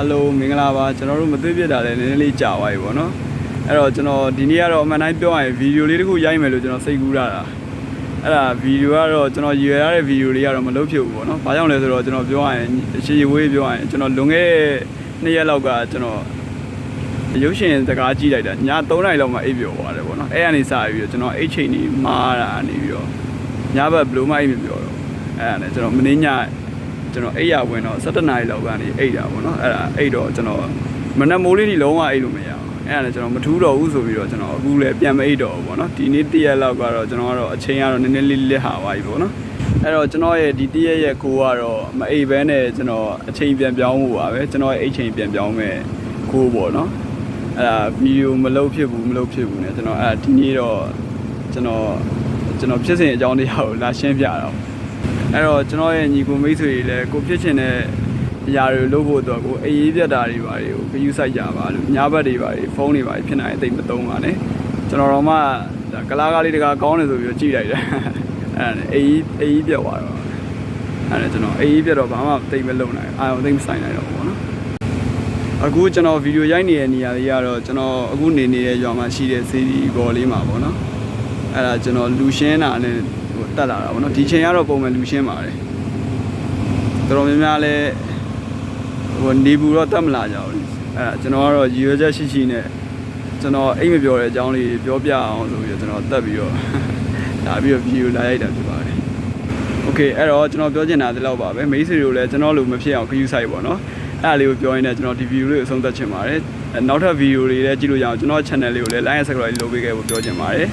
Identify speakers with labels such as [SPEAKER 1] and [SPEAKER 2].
[SPEAKER 1] Hello မင်္ဂလာပါကျွန်တော်တို့မတွေ့ပြတာလည်းနည်းနည်းလေးကြာသွားပြီပေါ့နော်အဲ့တော့ကျွန်တော်ဒီနေ့ကတော့အမှန်တိုင်းပြောရရင်ဗီဒီယိုလေးတစ်ခုရိုက်မယ်လို့ကျွန်တော်စိတ်ကူးရတာအဲ့ဒါဗီဒီယိုကတော့ကျွန်တော်ရည်ရွယ်ရတဲ့ဗီဒီယိုလေးကတော့မလုပ်ဖြစ်ဘူးပေါ့နော်ဘာကြောင့်လဲဆိုတော့ကျွန်တော်ပြောရရင်ရှေ့ဝေးပြောရရင်ကျွန်တော်လွန်ခဲ့တဲ့2ရက်လောက်ကကျွန်တော်ရုပ်ရှင်စကားကြည့်လိုက်တာည3နာရီလောက်မှအိပ်ပျော်သွားတယ်ပေါ့နော်အဲ့ကနေစပြီးတော့ကျွန်တော်အိတ်ချိန်ကြီးမားတာနေပြီးတော့ညဘက်ဘလို့မှအိပ်မပျော်တော့အဲ့ဒါနဲ့ကျွန်တော်မင်းညကျွန်တော်အိပ်ရဝင်တော့17နာရီလောက်ကနေအိပ်တာပေါ့နော်အဲ့ဒါအိပ်တော့ကျွန်တော်မနက်မိုးလေးကြီးလုံးဝအိပ်လို့မရဘူးအဲ့ဒါနဲ့ကျွန်တော်မထူးတော့ဘူးဆိုပြီးတော့ကျွန်တော်အခုလည်းပြန်မအိပ်တော့ဘူးပေါ့နော်ဒီနေ့1ရက်လောက်ကတော့ကျွန်တော်ကတော့အချိန်ကတော့နည်းနည်းလေးလက်ဟာသွားပြီပေါ့နော်အဲ့တော့ကျွန်တော်ရဲ့ဒီ1ရက်ရဲ့ကိုကတော့မအိပ်ဘဲနဲ့ကျွန်တော်အချိန်ပြန်ပြောင်းဖို့ပါပဲကျွန်တော်ရဲ့အိတ်ချိန်ပြန်ပြောင်းမဲ့ကိုပေါ့နော်အဲ့ဒါဗီဒီယိုမလုပ်ဖြစ်ဘူးねကျွန်တော်အဲ့ဒီနေ့တော့ကျွန်တော်ဖြစ်စဉ်အကြောင်းတရားကိုလာရှင်းပြတော့အဲ့တော့ကျွန်တော်ရဲ့ညီကိုမိတ်ဆွေတွေလည်းကိုဖြစ်ချင်တဲ့အရာတွေလုပ်ဖို့တော့ကိုအေးအေးပြတ်တာတွေပါတွေကိုခယူဆိုင်ကြပါလို့ညဘက်တွေပါတွေဖုန်းတွေပါဖြစ်နိုင်အသိမသုံးပါနဲ့ကျွန်တော်တော့မှကလားကားလေးတကားကောင်းတယ်ဆိုပြီးတော့ကြည့်လိုက်တယ်အဲ့ဒါအေးပြတ်သွားတော့အဲ့ဒါကျွန်တော်အေးပြတ်တော့ဘာမှသိမလုံနိုင်အာရုံသိမဆိုင်နိုင်တော့ဘူးပေါ့နော်အခုကျွန်တော်ဗီဒီယိုရိုက်နေတဲ့နေရာလေးကတော့ကျွန်တော်အခုနေတဲ့ရွာမှာရှိတဲ့စီဒီဘော်လေးမှာပေါ့နော်အဲ့ဒါကျွန်တော်လူရှင်းတာနဲ့တက်လာတာပေါ့နော်ဒီချိန်ကတော့ပုံမှန်လူရှင်းပါတယ်တော်တော်များများလဲနေဘူးတော့တက်မလာကြဘူးအဲ့ဒါကျွန်တော်ကတော့ရည်ရွယ်ချက်ရှိနဲ့ကျွန်တော်အိမ်မပြောတဲ့အကြောင်းလေးပြောပြအောင်ဆိုပြီးတော့ကျွန်တော်တက်ပြီးတော့လာပြီးတော့ဗီဒီယိုလာရိုက်တာဖြစ်ပါတယ်โอเคအဲ့တော့ကျွန်တော်ပြောချင်တာဒီလောက်ပါပဲမိတ်ဆွေတို့လည်းကျွန်တော်လိုမဖြစ်အောင်ခယူဆိုင်ပေါ့နော်အဲ့ဒါလေးကိုပြောရင်းနဲ့ကျွန်တော်ဒီဗီဒီယိုလေးကိုအဆုံးသတ်ချင်ပါတယ်နောက်ထပ်ဗီဒီယိုတွေလည်းကြည့်လို့ရအောင်ကျွန်တော် channel လေးကိုလည်း like and subscribe လုပ်ပေးခဲ့ဖို့ပြောချင်ပါတယ်